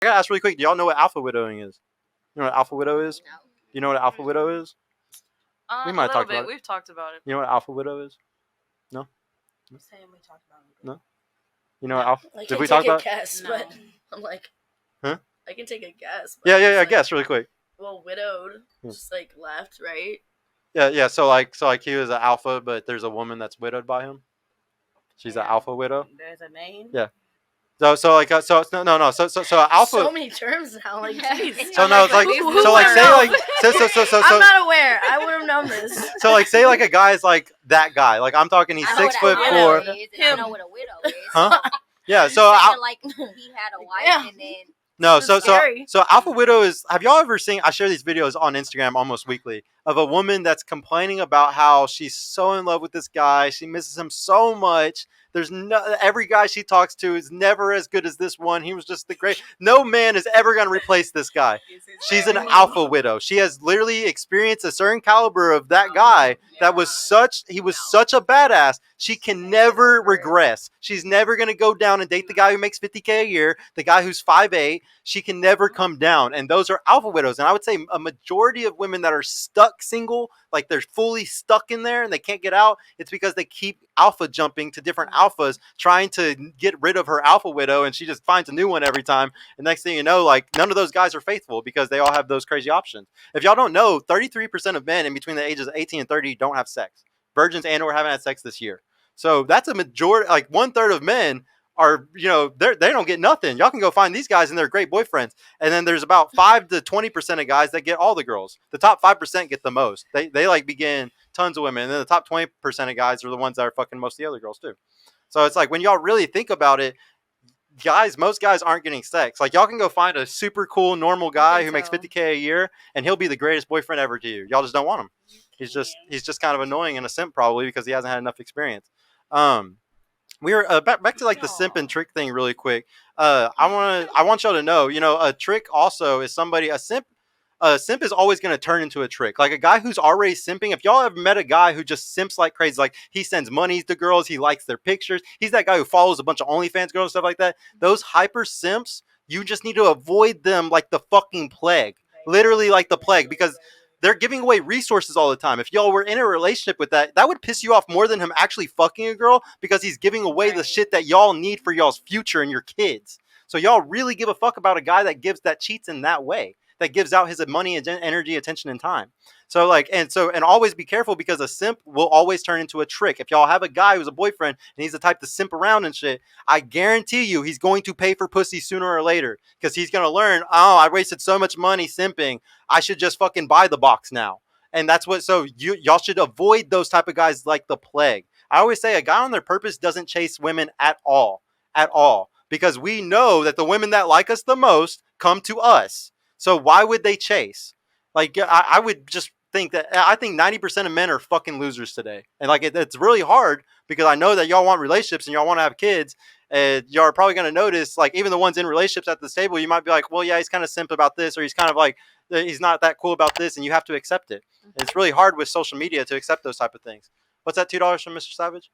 I gotta ask really quick. Do y'all know what alpha widowing is? You know what alpha widow is? No. You know what alpha widow is? We might a little talk bit. about it. We've talked about it. You know what alpha widow is? No. Saying we talked about it. No. You know what No. alpha? I Did can we take talk a about? guess, No. but I'm like, Huh? I can take a guess. But Yeah. it's like, Guess really quick. Well, widowed, Yeah. just like left, right? Yeah. So like he was an alpha, but there's a woman that's widowed by him. She's an alpha widow. There's a name. Yeah. So no. So alpha. So many terms now, like geez. So no, it's like Who so like would say know? like so I'm not aware. I would have known this. so like say like a guy's like that guy. Like I'm talking, he's I know 6'4". what a widow is, and I know what a widow is. Huh? Yeah. So Like he had a wife Yeah. and then. no. This is scary. So alpha widow is. Have y'all ever seen? I share these videos on Instagram almost weekly of a woman that's complaining about how she's so in love with this guy. She misses him so much. There's no every guy she talks to is never as good as this one. He was just the great. No man is ever gonna replace this guy. She's an alpha widow. She has literally experienced a certain caliber of that guy that was such a badass. She can never regress. She's never gonna go down and date the guy who makes $50K a year, the guy who's 5'8". She can never come down. And those are alpha widows. And I would say a majority of women that are stuck single, like they're fully stuck in there and they can't get out, it's because they keep alpha jumping to different alphas, trying to get rid of her alpha widow, and she just finds a new one every time. And next thing you know, like none of those guys are faithful because they all have those crazy options. If y'all don't know, 33% of men in between the ages of 18 and 30 don't have sex. Virgins and or haven't had sex this year. So that's a majority, like 1/3 of men are, they don't get nothing. Y'all can go find these guys and they're great boyfriends. And then there's about 5 to 20% of guys that get all the girls. The top 5% get the most. They like begin tons of women. And then the top 20% of guys are the ones that are fucking most of the other girls too. So it's like when y'all really think about it, most guys aren't getting sex. Like y'all can go find a super cool normal guy who makes $50K a year and he'll be the greatest boyfriend ever to you. Y'all just don't want him. He's just kind of annoying and a simp probably because he hasn't had enough experience. We were back to like the simp and trick thing really quick. I want y'all to know, a trick also is a simp. A simp is always going to turn into a trick. Like a guy who's already simping. If y'all ever met a guy who just simps like crazy, like he sends money to girls, he likes their pictures. He's that guy who follows a bunch of OnlyFans girls and stuff like that. Those hyper simps, you just need to avoid them like the fucking plague. Literally like the plague, because they're giving away resources all the time. If y'all were in a relationship with that would piss you off more than him actually fucking a girl, because he's giving away the shit that y'all need for y'all's future and your kids. So y'all really give a fuck about a guy that cheats in that way, that gives out his money, energy, attention, and time. So and always be careful, because a simp will always turn into a trick. If y'all have a guy who's a boyfriend and he's the type to simp around and shit, I guarantee you he's going to pay for pussy sooner or later, because he's going to learn, oh, I wasted so much money simping, I should just fucking buy the box now. And that's what, so y'all should avoid those type of guys like the plague. I always say a guy on their purpose doesn't chase women at all, because we know that the women that like us the most come to us. So why would they chase? Like, I would just think that, I think 90% of men are fucking losers today. And like, it's really hard, because I know that y'all want relationships and y'all want to have kids. And y'all are probably going to notice, like, even the ones in relationships at this table, you might be like, well, yeah, he's kind of simp about this, or he's kind of like, he's not that cool about this, and you have to accept it. And it's really hard with social media to accept those type of things. What's that, $2 from Mr. Savage?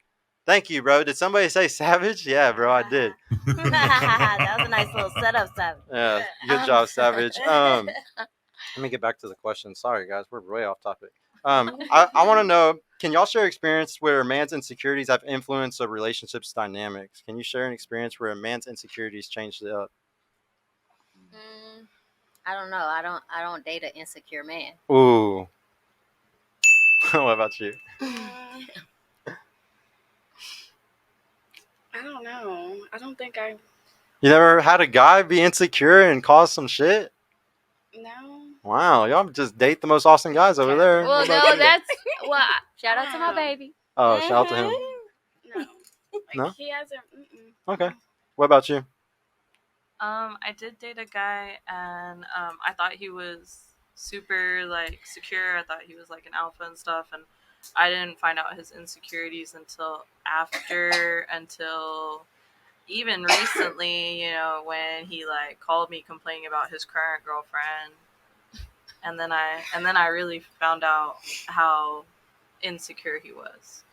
Thank you, bro. Did somebody say Savage? Yeah, bro, I did. That was a nice little setup, Savage. Yeah, good job, Savage. Let me get back to the question. Sorry, guys, we're way off topic. I want to know, can y'all share experience where a man's insecurities have influenced a relationship's dynamics? Can you share an experience where a man's insecurities changed it up? I don't know. I don't date an insecure man. Ooh. What about you? I don't know. I don't think I. You never had a guy be insecure and cause some shit? No. Wow, y'all just date the most awesome guys over there. Well, What about no, you? that's shout out to my baby. Oh, shout out to him. No. No? He hasn't. Okay. What about you? I did date a guy, and I thought he was super like secure. I thought he was like an alpha and stuff, and I didn't find out his insecurities until even recently, when he like called me complaining about his current girlfriend, and then I really found out how insecure he was.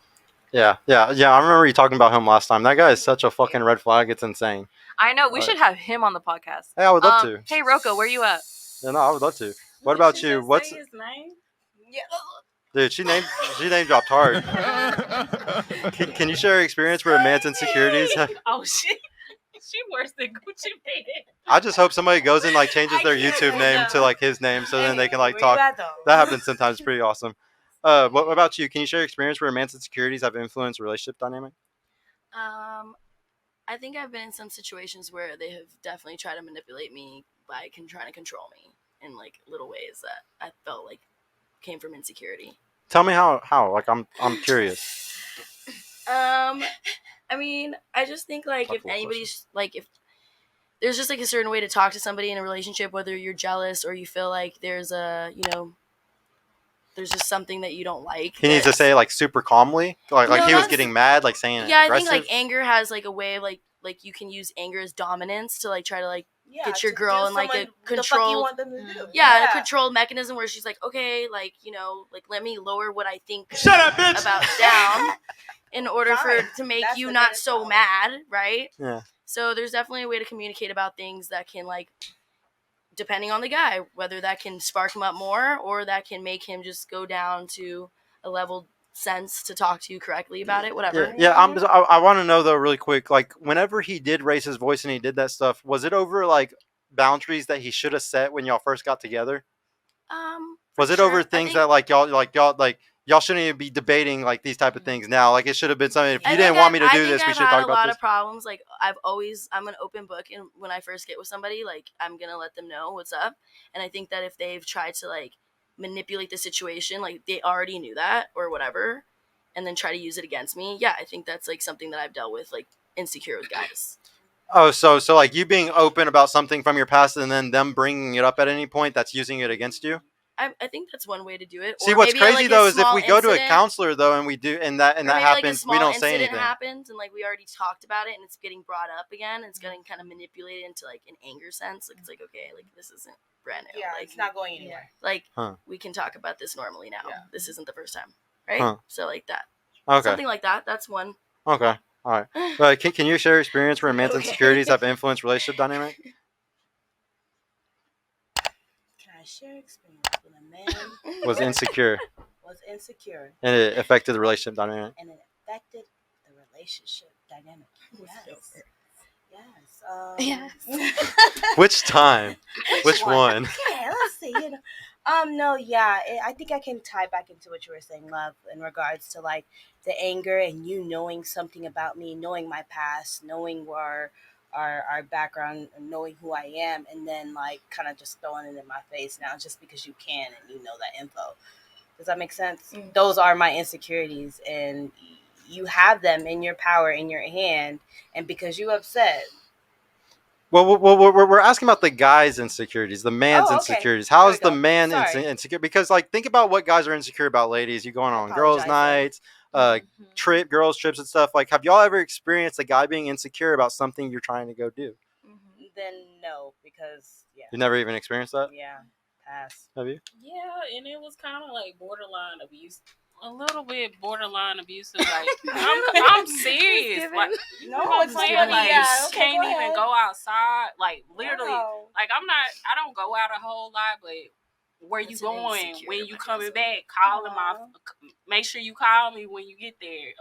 Yeah. I remember you talking about him last time. That guy is such a fucking red flag. It's insane. I know we All should have him on the podcast. Hey, I would love to. Hey Rocco, where you at? Yeah, no, I would love to. What about She you? just What's say his name? Yeah. dude? She name dropped hard. Can you share your experience where a man's insecurities? Oh shit. She worse than Gucci Mane. I just hope somebody goes and like changes their YouTube name to like his name, so then they can like talk. That happens sometimes. It's pretty awesome. What about you? Can you share your experience where a man's insecurities have influenced a relationship dynamic? I think I've been in some situations where they have definitely tried to manipulate me by trying to control me in like little ways that I felt like came from insecurity. Tell me how. Like I'm curious. I mean, I just think like Talk if a little anybody's like if there's just like a certain way to talk to somebody in a relationship, whether you're jealous or you feel like there's there's just something that you don't like. He needs to say like super calmly, like No, he was not- getting mad, like saying Yeah, I aggressive. think like anger has like a way of like you can use anger as dominance to like try to like get your girl in like a controlled a controlled mechanism where she's like, okay, like like let me lower what I think Shut up, bitch. about down in order to make you not so mad, right? Yeah. So there's definitely a way to communicate about things that can like, depending on the guy, whether that can spark him up more or that can make him just go down to a level sense to talk to you correctly about it, whatever. Yeah, I want to know though, really quick. Like, whenever he did raise his voice and he did that stuff, was it over like boundaries that he should have set when y'all first got together? Was it over things that y'all shouldn't even be debating like these type of things now? Like, it should have been something. If you didn't want me to do this, we should talk about this. I've had a lot of problems. Like, I'm an open book, and when I first get with somebody, like, I'm gonna let them know what's up. And I think that if they've tried to like manipulate the situation, like they already knew that or whatever, and then try to use it against me. Yeah, I think that's like something that I've dealt with, like insecure with guys. Oh, so like you being open about something from your past and then them bringing it up at any point that's using it against you? I think that's one way to do it. See, Or what's maybe, crazy like, though is if we go to a incident- counselor though and we do and that or maybe, happens, like, we don't say incident anything. happens and like we already talked about it and it's getting brought up again. And it's getting kind of manipulated into like an anger sense. Like it's like, okay, like this isn't brand new. Yeah, like, it's not going anywhere. Like Huh. we can talk about this normally now. Yeah. This isn't the first time, right? Huh. So like that, Okay. something like that. That's one. Okay. All right. Can you share your experience where men's Okay. insecurities have influenced relationship dynamic? Can I share experience when a man Was insecure was insecure and it affected the relationship dynamic? and it affected the relationship dynamic? Yes. Yes. Which time? Which one? Okay, let's see. No, yeah. I think I can tie back into what you were saying, love, in regards to like the anger and you knowing something about me, knowing my past, knowing where our background, and knowing who I am, and then like kind of just throwing it in my face now just because you can and you know that info. Does that make sense? Mm. Those are my insecurities, and you have them in your power, in your hand, and because you upset. Well, we're asking about the guy's insecurities, the man's Oh, okay. insecurities. How There is we the go. man Sorry. insecure? Because like, think about what guys are insecure about, ladies. You going on girls' Apologize, nights, girls trips and stuff. Like, have y'all ever experienced a guy being insecure about something you're trying to go do? Then no, because You never even experienced that, yeah, pass. have you? Yeah, and it was kind of like borderline abuse, a little bit borderline abusive. Like I'm serious. Like No, I'm it's saying, not. like Yeah, okay, can't go even ahead. go outside. Like literally, Wow. like I don't go out a whole lot, but where That's you an going? insecure When you coming mechanism. back? Calling Aw. make sure you call me when you get there.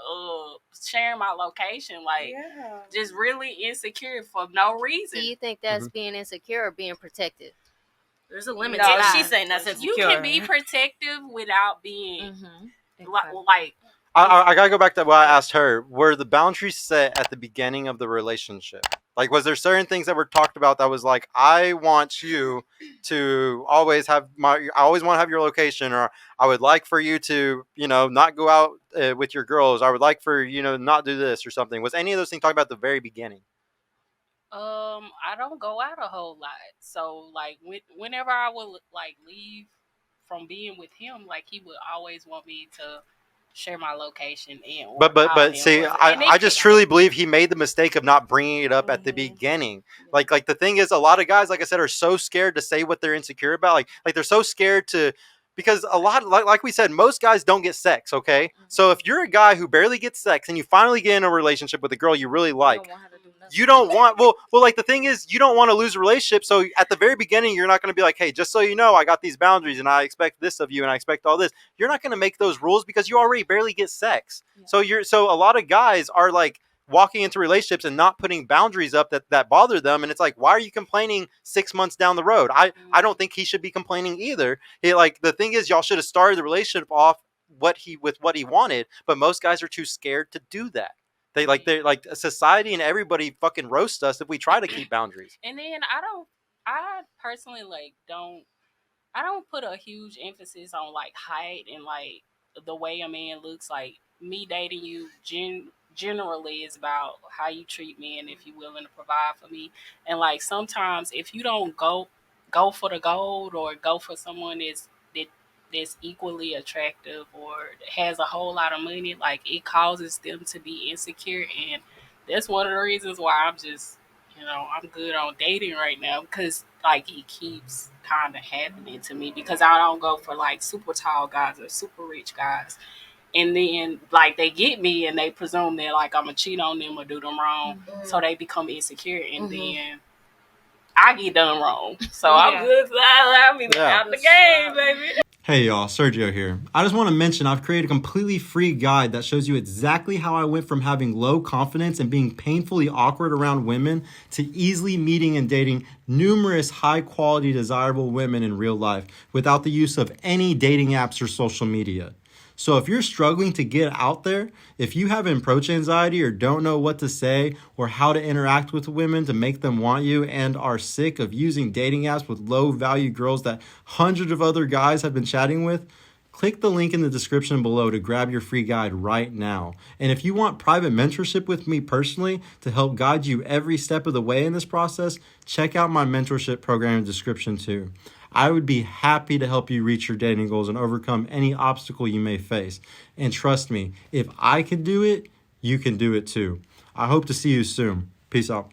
Sharing my location, like Yeah. just really insecure for no reason. Do you think that's being insecure or being protected? There's a limit No, to that. she's saying that's insecure. You can be protective without being Mm-hmm. like I gotta go back to what I asked her. Were the boundaries set at the beginning of the relationship? Like, was there certain things that were talked about that was like, I want you to always have I always want to have your location, or I would like for you to, not go out with your girls. I would like for you to not do this or something. Was any of those things talked about at the very beginning? I don't go out a whole lot. So like whenever I would like leave from being with him, like he would always want me to share my location and or call But him see, or- and I it just could- truly believe he made the mistake of not bringing it up at the Mhm. beginning. Like the thing is, a lot of guys, like I said, are so scared to say what they're insecure about. Like they're so scared to, because a lot, like we said, most guys don't get sex. Okay, so if you're a guy who barely gets sex and you finally get in a relationship with a girl you really like, you don't want well like the thing is you don't want to lose a relationship, so at the very beginning you're not going to be like, hey, just so you know, I got these boundaries and I expect this of you and I expect all this. You're not going to make those rules because you already barely get sex. So a lot of guys are like walking into relationships and not putting boundaries up that bother them, and it's like, why are you complaining 6 months down the road? I don't think he should be complaining either. Like the thing is, y'all should have started the relationship off what he wanted, but most guys are too scared to do that. They're like society and everybody fucking roast us if we try to keep boundaries. And then I personally I don't put a huge emphasis on like height and like the way a man looks. Like me dating you generally is about how you treat me and if you're willing to provide for me. And like sometimes if you don't go for the gold or go for someone that's equally attractive or has a whole lot of money, like it causes them to be insecure. And that's one of the reasons why I'm good on dating right now, because like it keeps kind of happening to me because I don't go for like super tall guys or super rich guys. And then like they get me and they presume that like I'm gonna cheat on them or do them wrong, so they become insecure, and then I get done wrong. So I'm good. I'll be out the game, baby. Hey y'all, Sergio here. I just want to mention I've created a completely free guide that shows you exactly how I went from having low confidence and being painfully awkward around women to easily meeting and dating numerous high quality desirable women in real life without the use of any dating apps or social media. So if you're struggling to get out there, if you have approach anxiety or don't know what to say or how to interact with women to make them want you, and are sick of using dating apps with low value girls that hundreds of other guys have been chatting with, click the link in the description below to grab your free guide right now. And if you want private mentorship with me personally to help guide you every step of the way in this process, check out my mentorship program in the description too. I would be happy to help you reach your dating goals and overcome any obstacle you may face. And trust me, if I can do it, you can do it too. I hope to see you soon. Peace out.